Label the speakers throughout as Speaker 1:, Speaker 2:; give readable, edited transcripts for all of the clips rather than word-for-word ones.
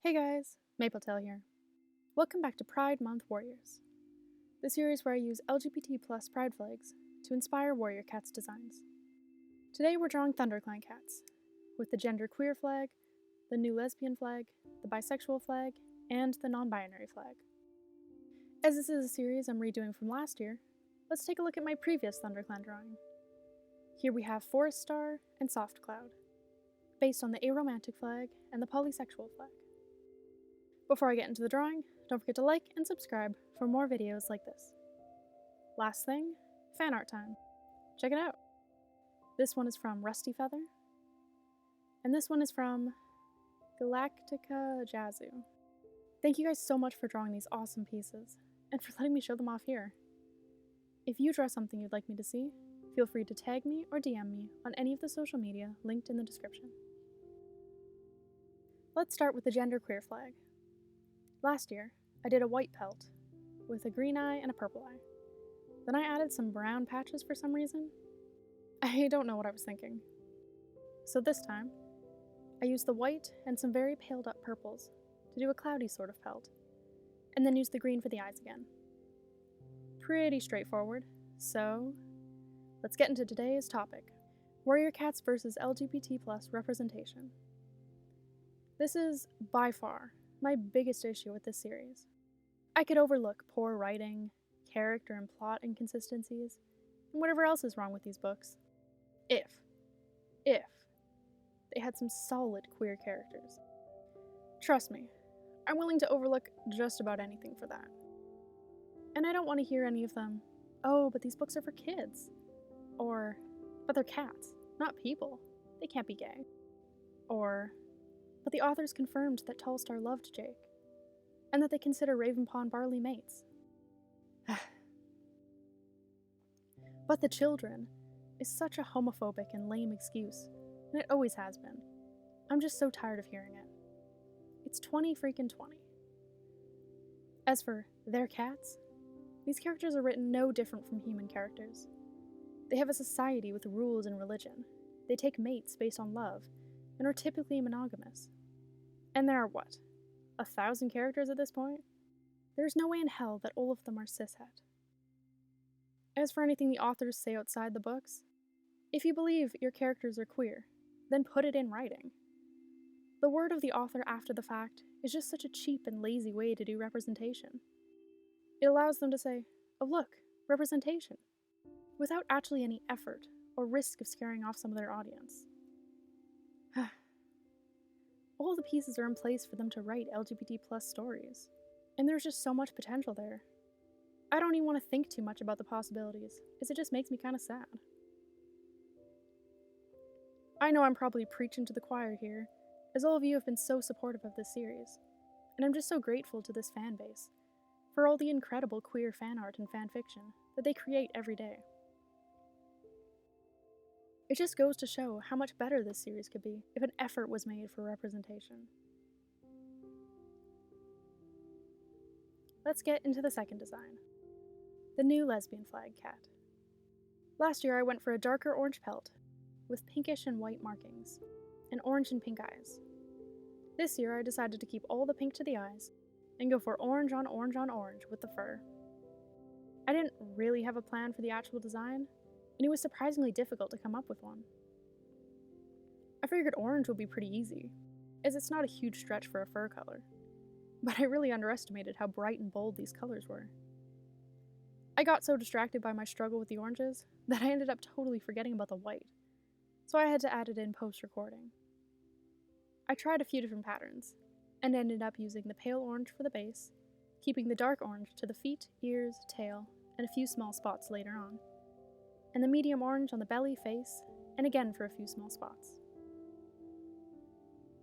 Speaker 1: Hey guys, Mapletail here. Welcome back to Pride Month Warriors, the series where I use LGBT plus pride flags to inspire warrior cats designs. Today we're drawing Thunderclan cats, with the genderqueer flag, the new lesbian flag, the bisexual flag, and the non-binary flag. As this is a series I'm redoing from last year, let's take a look at my previous Thunderclan drawing. Here we have Forest Star and Soft Cloud, based on the aromantic flag and the polysexual flag. Before I get into the drawing, don't forget to like and subscribe for more videos like this. Last thing, fan art time. Check it out. This one is from Rusty Feather, and this one is from Galactica Jazzu. Thank you guys so much for drawing these awesome pieces, and for letting me show them off here. If you draw something you'd like me to see, feel free to tag me or DM me on any of the social media linked in the description. Let's start with the genderqueer flag. Last year, I did a white pelt with a green eye and a purple eye. Then I added some brown patches for some reason. I don't know what I was thinking. So this time, I used the white and some very paled up purples to do a cloudy sort of pelt, and then used the green for the eyes again. Pretty straightforward, so let's get into today's topic: warrior cats versus LGBT plus representation. This is, by far, my biggest issue with this series. I could overlook poor writing, character and plot inconsistencies, and whatever else is wrong with these books, if they had some solid queer characters. Trust me, I'm willing to overlook just about anything for that. And I don't want to hear any of them, "Oh, but these books are for kids," or, "But they're cats, not people. They can't be gay," or, "But the authors confirmed that Tallstar loved Jake, and that they consider Ravenpaw and Barley mates." "But the children" is such a homophobic and lame excuse, and it always has been. I'm just so tired of hearing it. It's 2020. As for their cats, these characters are written no different from human characters. They have a society with rules and religion. They take mates based on love, and are typically monogamous. And there are what? 1,000 characters at this point? There's no way in hell that all of them are cishet. As for anything the authors say outside the books, if you believe your characters are queer, then put it in writing. The word of the author after the fact is just such a cheap and lazy way to do representation. It allows them to say, "Oh look, representation," without actually any effort or risk of scaring off some of their audience. All the pieces are in place for them to write LGBT plus stories, and there's just so much potential there. I don't even want to think too much about the possibilities, as it just makes me kind of sad. I know I'm probably preaching to the choir here, as all of you have been so supportive of this series, and I'm just so grateful to this fan base for all the incredible queer fan art and fan fiction that they create every day. It just goes to show how much better this series could be if an effort was made for representation. Let's get into the second design, the new lesbian flag cat. Last year I went for a darker orange pelt with pinkish and white markings, and orange and pink eyes. This year I decided to keep all the pink to the eyes and go for orange on orange on orange with the fur. I didn't really have a plan for the actual design, and it was surprisingly difficult to come up with one. I figured orange would be pretty easy, as it's not a huge stretch for a fur color, but I really underestimated how bright and bold these colors were. I got so distracted by my struggle with the oranges that I ended up totally forgetting about the white, so I had to add it in post-recording. I tried a few different patterns, and ended up using the pale orange for the base, keeping the dark orange to the feet, ears, tail, and a few small spots later on, and the medium orange on the belly, face, and again for a few small spots.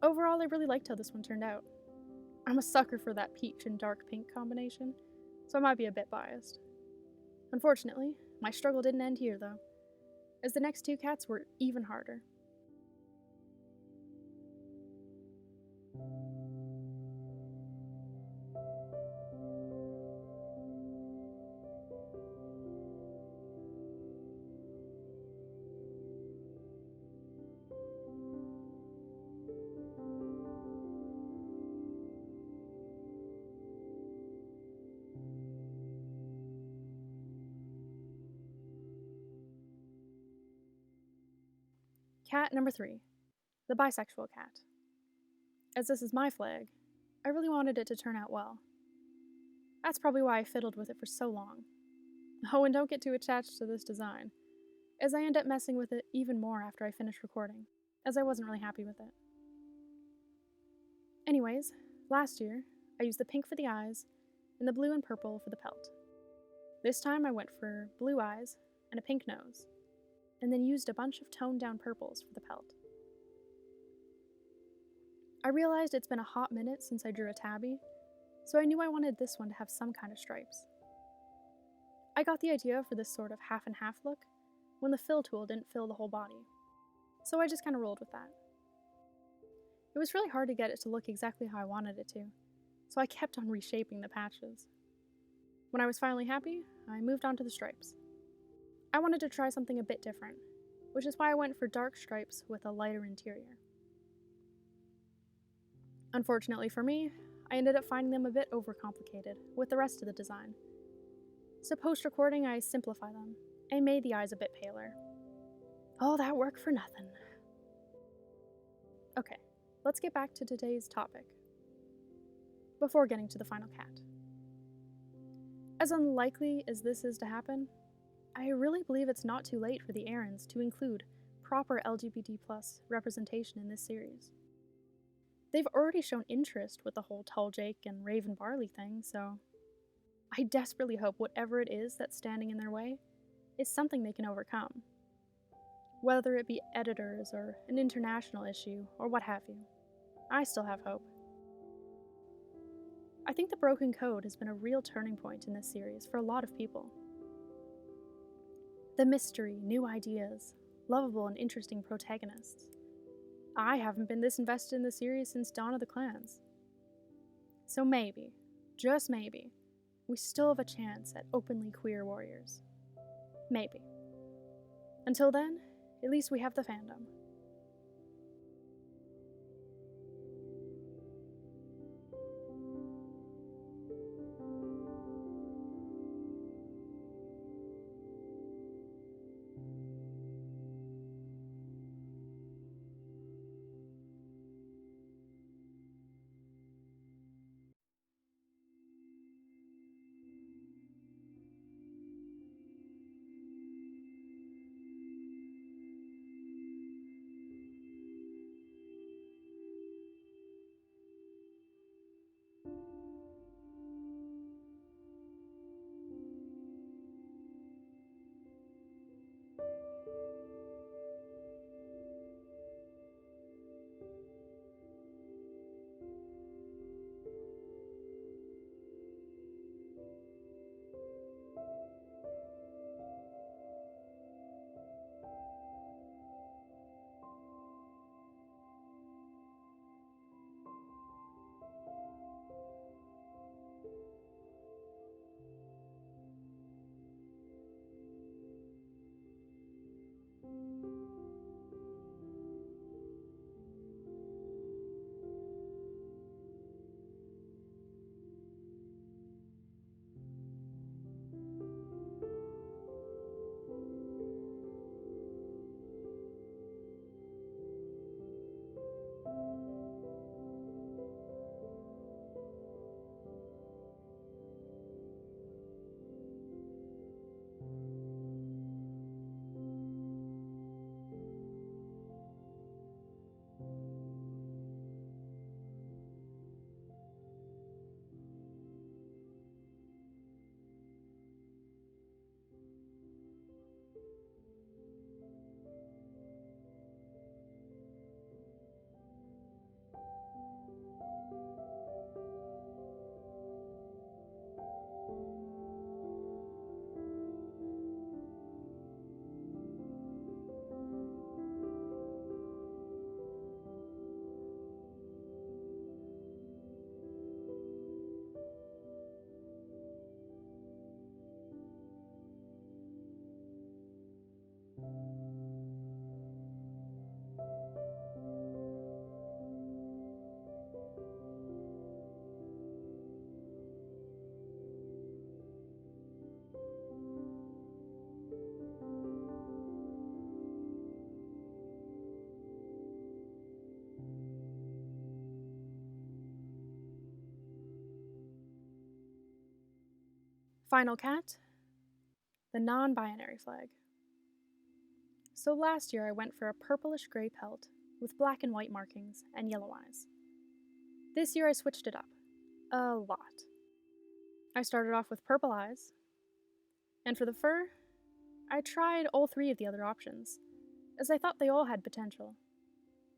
Speaker 1: Overall, I really liked how this one turned out. I'm a sucker for that peach and dark pink combination, so I might be a bit biased. Unfortunately, my struggle didn't end here though, as the next two cats were even harder. Cat number 3, the bisexual cat. As this is my flag, I really wanted it to turn out well. That's probably why I fiddled with it for so long. Oh, and don't get too attached to this design, as I end up messing with it even more after I finish recording, as I wasn't really happy with it. Anyways, last year, I used the pink for the eyes and the blue and purple for the pelt. This time I went for blue eyes and a pink nose, and then used a bunch of toned down purples for the pelt. I realized it's been a hot minute since I drew a tabby, so I knew I wanted this one to have some kind of stripes. I got the idea for this sort of half and half look when the fill tool didn't fill the whole body, so I just kind of rolled with that. It was really hard to get it to look exactly how I wanted it to, so I kept on reshaping the patches. When I was finally happy, I moved on to the stripes. I wanted to try something a bit different, which is why I went for dark stripes with a lighter interior. Unfortunately for me, I ended up finding them a bit overcomplicated with the rest of the design. So post-recording, I simplified them and made the eyes a bit paler. All that work for nothing. Okay, let's get back to today's topic, before getting to the final cat. As unlikely as this is to happen, I really believe it's not too late for the Aarons to include proper LGBT+ representation in this series. They've already shown interest with the whole Tall Jake and Raven Barley thing, so I desperately hope whatever it is that's standing in their way is something they can overcome. Whether it be editors or an international issue or what have you, I still have hope. I think the broken code has been a real turning point in this series for a lot of people. The mystery, new ideas, lovable and interesting protagonists. I haven't been this invested in the series since Dawn of the Clans. So maybe, just maybe, we still have a chance at openly queer warriors. Maybe. Until then, at least we have the fandom. Final cat, the non-binary flag. So last year I went for a purplish gray pelt with black and white markings and yellow eyes. This year I switched it up a lot. I started off with purple eyes, and for the fur, I tried all 3 of the other options, as I thought they all had potential,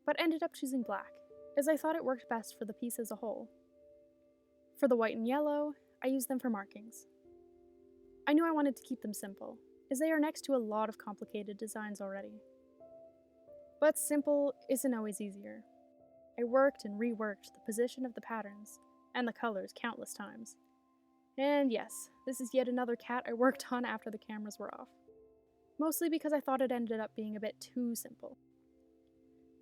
Speaker 1: but ended up choosing black, as I thought it worked best for the piece as a whole. For the white and yellow, I used them for markings. I knew I wanted to keep them simple, as they are next to a lot of complicated designs already. But simple isn't always easier. I worked and reworked the position of the patterns and the colors countless times. And yes, this is yet another cat I worked on after the cameras were off. Mostly because I thought it ended up being a bit too simple.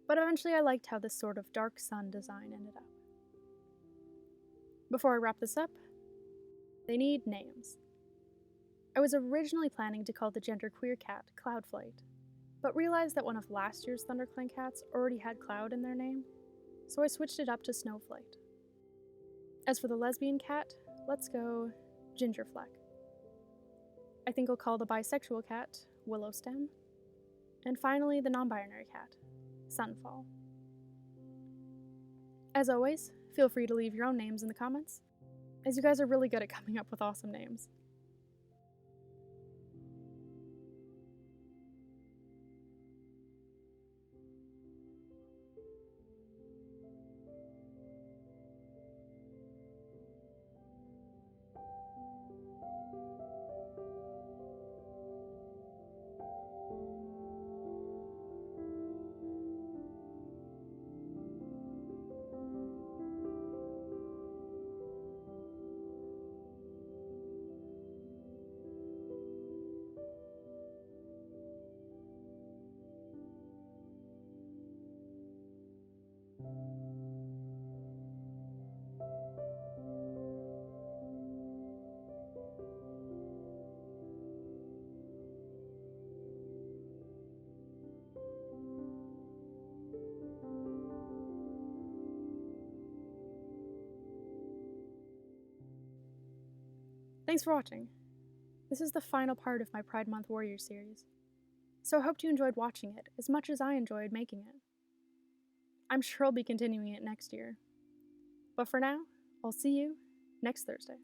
Speaker 1: But eventually I liked how this sort of dark sun design ended up. Before I wrap this up, they need names. I was originally planning to call the genderqueer cat Cloudflight, but realized that one of last year's Thunderclan cats already had Cloud in their name, so I switched it up to Snowflight. As for the lesbian cat, let's go Gingerfleck. I think I'll call the bisexual cat Willowstem, and finally the non-binary cat, Sunfall. As always, feel free to leave your own names in the comments, as you guys are really good at coming up with awesome names. Thanks for watching. This is the final part of my Pride Month Warriors series, so I hope you enjoyed watching it as much as I enjoyed making it. I'm sure I'll be continuing it next year. But for now, I'll see you next Thursday.